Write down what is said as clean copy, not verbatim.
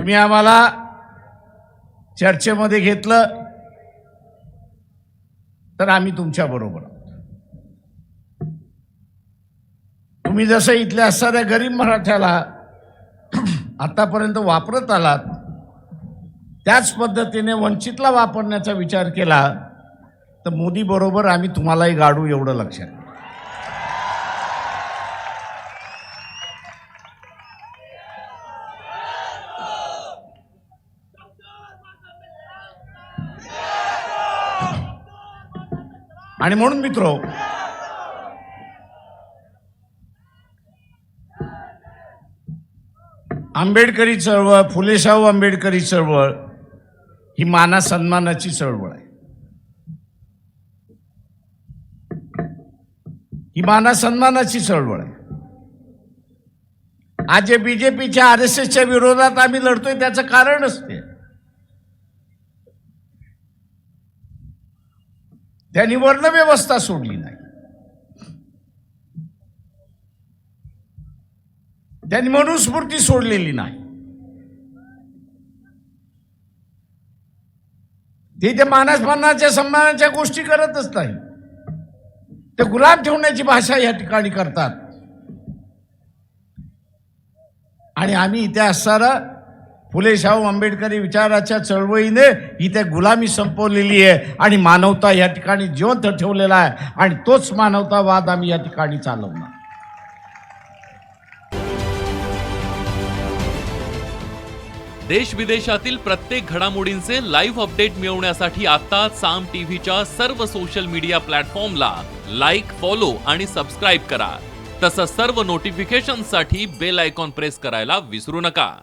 तुम्ही आम्हाला चर्चेमध्ये घेतलं तर आम्ही तुमच्या बरोबर आहोत. तुम्ही जसं इथल्या असणाऱ्या गरीब मराठ्याला आतापर्यंत वापरत आलात त्याच पद्धतीने वंचितला वापरण्याचा विचार केला तर मोदी बरोबर आम्ही तुम्हालाही गाडू, एवढं लक्षात घ्या. आणि म्हणून मित्रो, आंबेडकरी चळवळ, फुलेशाहू आंबेडकरी चळवळ ही माना सन्मानाची चळवळ आहे. ही माना सन्मानाची चळवळ आहे. आज जे बीजेपीच्या आरएसएसच्या विरोधात आम्ही लढतोय त्याचं कारण असते त्यांनी वर्णव्यवस्था सोडली नाही, त्यांनी मनुस्मृती सोडलेली नाही. ते मानाच्या सन्मानाच्या गोष्टी करतच नाही, ते गुलाम ठेवण्याची भाषा या ठिकाणी करतात. आणि आम्ही इथे असणारा फुले शाहू आंबेडकरी विचाराच्या चळवळीने इथे गुलामी संपवलेली आहे आणि मानवता या ठिकाणी जिवंत ठेवलेला आहे आणि तोच मानवतावाद आम्ही या ठिकाणी चालवणार. देश विदेशातील प्रत्येक घडामोडींचे लाईव्ह अपडेट मिळवण्यासाठी आता साम टीव्हीच्या सर्व सोशल मीडिया प्लॅटफॉर्मला लाईक, फॉलो आणि सबस्क्राईब करा. तसंच सर्व नोटिफिकेशनसाठी बेल आयकॉन प्रेस करायला विसरू नका.